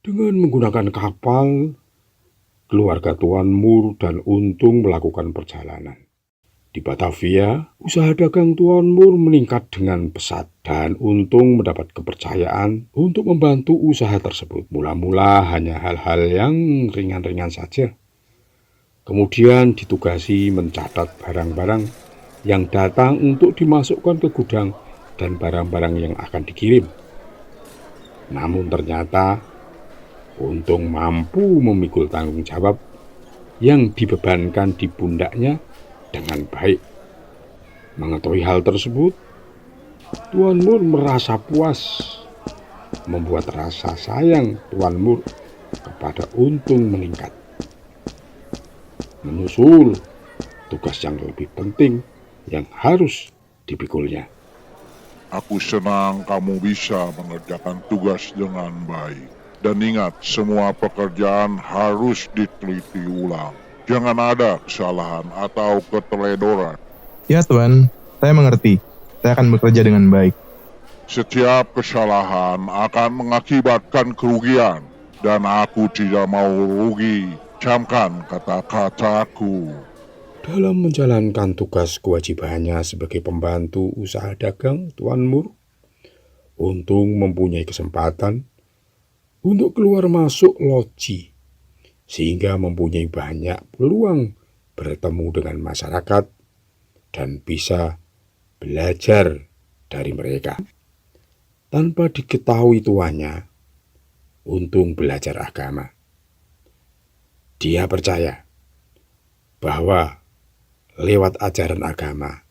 Dengan menggunakan kapal, keluarga Tuan Mur dan Untung melakukan perjalanan. Di Batavia, usaha dagang Tuan Mur meningkat dengan pesat dan Untung mendapat kepercayaan untuk membantu usaha tersebut. Mula-mula hanya hal-hal yang ringan-ringan saja. Kemudian ditugasi mencatat barang-barang yang datang untuk dimasukkan ke gudang dan barang-barang yang akan dikirim. Namun ternyata Untung mampu memikul tanggung jawab yang dibebankan di pundaknya dengan baik. Mengetahui hal tersebut, Tuan Mur merasa puas, membuat rasa sayang Tuan Mur kepada Untung meningkat. Menyusul tugas yang lebih penting yang harus dipikulnya. Aku senang kamu bisa mengerjakan tugas dengan baik. Dan ingat, semua pekerjaan harus diteliti ulang. Jangan ada kesalahan atau keteledoran. Ya Tuan, saya mengerti. Saya akan bekerja dengan baik. Setiap kesalahan akan mengakibatkan kerugian. Dan aku tidak mau rugi. Camkan kata-kataku. Dalam menjalankan tugas kewajibannya sebagai pembantu usaha dagang Tuan Mur, Untung mempunyai kesempatan untuk keluar masuk loji, sehingga mempunyai banyak peluang bertemu dengan masyarakat dan bisa belajar dari mereka. Tanpa diketahui tuannya, Untung belajar agama. Dia percaya bahwa lewat ajaran agama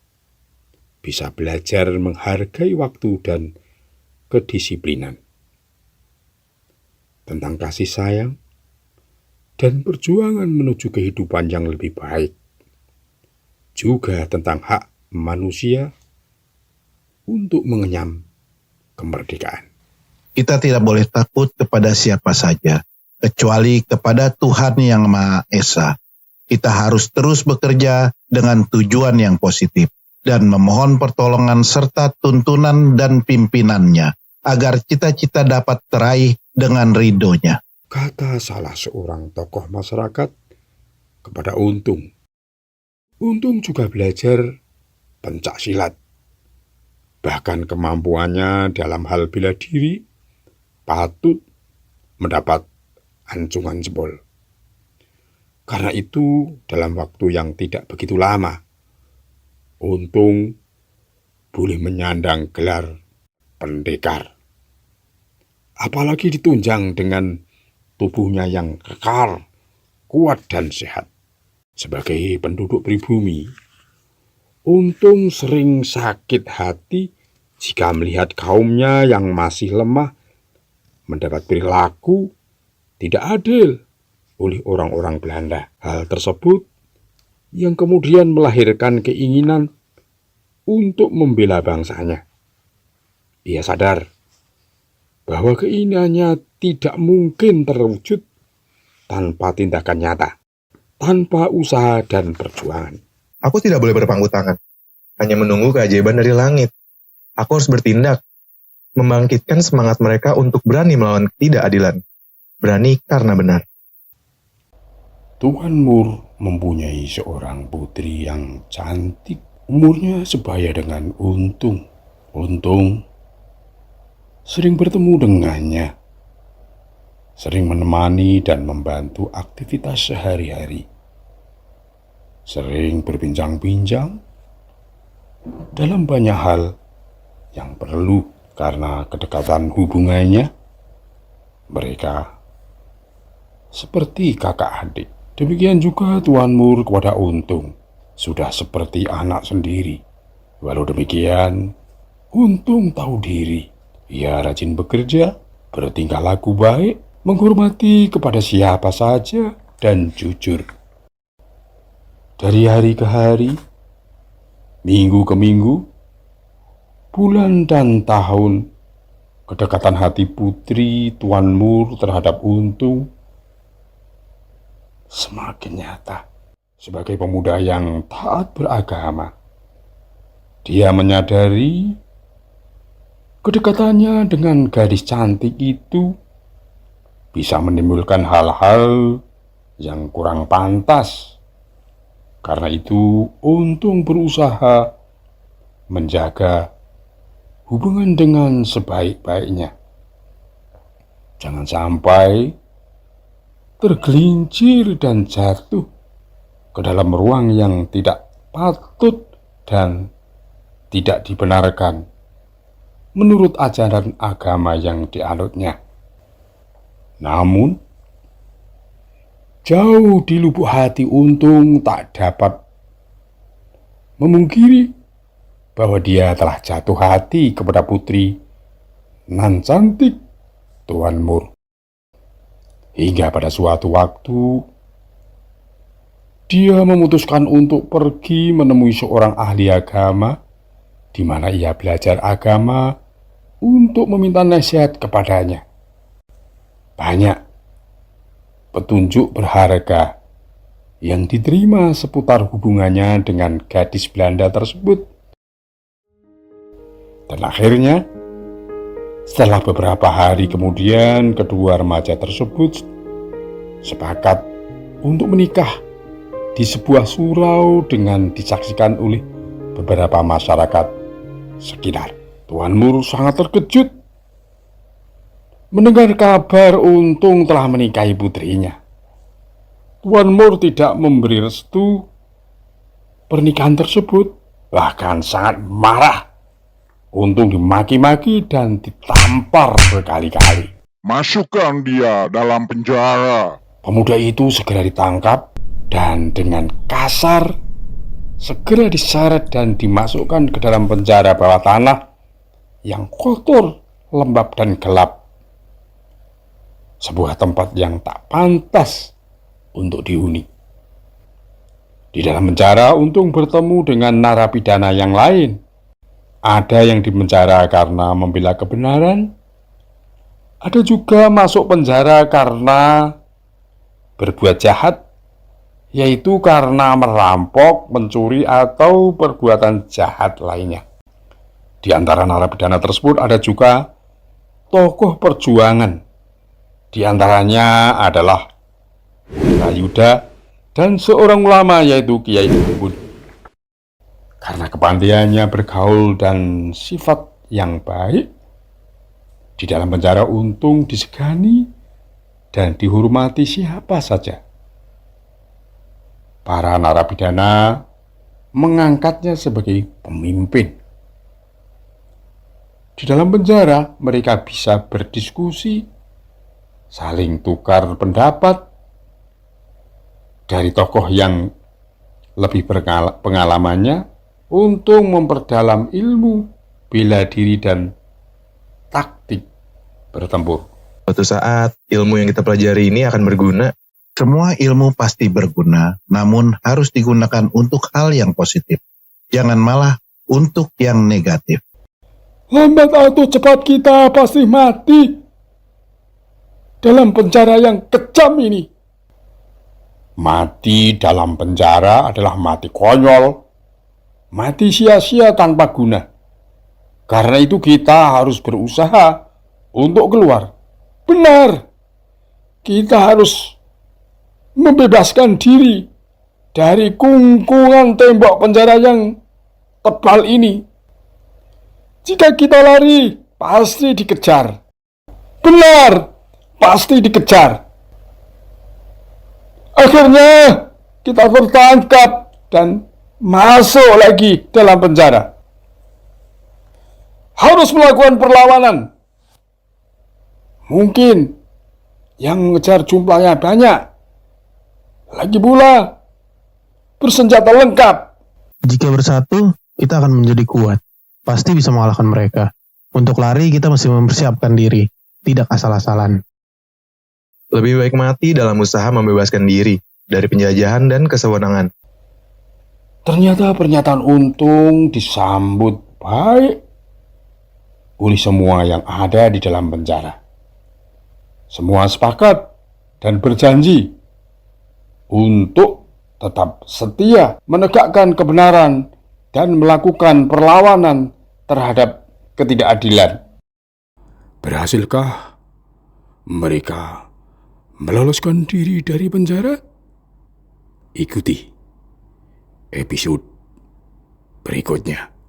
bisa belajar menghargai waktu dan kedisiplinan, tentang kasih sayang dan perjuangan menuju kehidupan yang lebih baik, juga tentang hak manusia untuk mengenyam kemerdekaan. Kita tidak boleh takut kepada siapa saja, kecuali kepada Tuhan Yang Maha Esa. Kita harus terus bekerja dengan tujuan yang positif dan memohon pertolongan serta tuntunan dan pimpinannya, agar cita-cita dapat teraih dengan ridhonya. Kata salah seorang tokoh masyarakat kepada Untung. Untung juga belajar pencak silat. Bahkan kemampuannya dalam hal bela diri patut mendapat ancungan jempol. Karena itu, dalam waktu yang tidak begitu lama, Untung boleh menyandang gelar pendekar. Apalagi ditunjang dengan tubuhnya yang kekar, kuat dan sehat. Sebagai penduduk pribumi, Untung sering sakit hati jika melihat kaumnya yang masih lemah mendapat perilaku tidak adil oleh orang-orang Belanda. Hal tersebut yang kemudian melahirkan keinginan untuk membela bangsanya. Ia sadar bahwa keinginannya tidak mungkin terwujud tanpa tindakan nyata, tanpa usaha dan perjuangan. Aku tidak boleh berpangku tangan, hanya menunggu keajaiban dari langit. Aku harus bertindak, membangkitkan semangat mereka untuk berani melawan ketidakadilan. Berani karena benar. Tuan Mur mempunyai seorang putri yang cantik. Umurnya sebaya dengan Untung. Untung sering bertemu dengannya, sering menemani dan membantu aktivitas sehari-hari. Sering berbincang-bincang dalam banyak hal yang perlu. Karena kedekatan hubungannya, mereka seperti kakak adik. Demikian juga Tuan Mur kepada Untung, sudah seperti anak sendiri. Walau demikian, Untung tahu diri. Ia rajin bekerja, bertingkah laku baik, menghormati kepada siapa saja, dan jujur. Dari hari ke hari, minggu ke minggu, bulan dan tahun, kedekatan hati putri Tuan Mur terhadap Untung semakin nyata. Sebagai pemuda yang taat beragama, dia menyadari kedekatannya dengan gadis cantik itu bisa menimbulkan hal-hal yang kurang pantas. Karena itu, Untung berusaha menjaga hubungan dengan sebaik-baiknya. Jangan sampai tergelincir dan jatuh ke dalam ruang yang tidak patut dan tidak dibenarkan menurut ajaran agama yang dianutnya. Namun, jauh di lubuk hati Untung tak dapat memungkiri bahwa dia telah jatuh hati kepada putri nan cantik Tuan Moore. Hingga pada suatu waktu, dia memutuskan untuk pergi menemui seorang ahli agama, di mana ia belajar agama untuk meminta nasihat kepadanya. Banyak petunjuk berharga yang diterima seputar hubungannya dengan gadis Belanda tersebut. Dan akhirnya, setelah beberapa hari kemudian, kedua remaja tersebut sepakat untuk menikah di sebuah surau dengan disaksikan oleh beberapa masyarakat sekitar. Tuan Moore sangat terkejut mendengar kabar Untung telah menikahi putrinya. Tuan Moore tidak memberi restu pernikahan tersebut, bahkan sangat marah. Untung dimaki-maki dan ditampar berkali-kali. Masukkan dia dalam penjara. Pemuda itu segera ditangkap dan dengan kasar segera diseret dan dimasukkan ke dalam penjara bawah tanah yang kotor, lembab dan gelap. Sebuah tempat yang tak pantas untuk dihuni. Di dalam penjara, Untung bertemu dengan narapidana yang lain. Ada yang dipenjara karena membela kebenaran. Ada juga masuk penjara karena berbuat jahat, yaitu karena merampok, mencuri, atau perbuatan jahat lainnya. Di antara narapidana tersebut ada juga tokoh perjuangan. Di antaranya adalah Yuda dan seorang ulama, yaitu Kiai Ubud. Karena kepandaiannya bergaul dan sifat yang baik, di dalam penjara Untung disegani dan dihormati siapa saja. Para narapidana mengangkatnya sebagai pemimpin. Di dalam penjara, mereka bisa berdiskusi, saling tukar pendapat dari tokoh yang lebih pengalamannya untuk memperdalam ilmu, bela diri, dan taktik bertempur. Suatu saat, ilmu yang kita pelajari ini akan berguna. Semua ilmu pasti berguna, namun harus digunakan untuk hal yang positif. Jangan malah untuk yang negatif. Lambat atau cepat kita pasti mati dalam penjara yang kejam ini. Mati dalam penjara adalah mati konyol, mati sia-sia tanpa guna. Karena itu kita harus berusaha untuk keluar. Benar, kita harus membebaskan diri dari kungkungan tembok penjara yang tebal ini. Jika kita lari, pasti dikejar. Benar, pasti dikejar. Akhirnya kita tertangkap dan masuk lagi dalam penjara. Harus melakukan perlawanan. Mungkin yang mengejar jumlahnya banyak. Lagi pula bersenjata lengkap. Jika bersatu, kita akan menjadi kuat. Pasti bisa mengalahkan mereka. Untuk lari, kita mesti mempersiapkan diri. Tidak asal-asalan. Lebih baik mati dalam usaha membebaskan diri dari penjajahan dan kesewenangan. Ternyata pernyataan Untung disambut baik oleh semua yang ada di dalam penjara. Semua sepakat dan berjanji untuk tetap setia menegakkan kebenaran dan melakukan perlawanan terhadap ketidakadilan. Berhasilkah mereka meloloskan diri dari penjara? Ikuti episode berikutnya.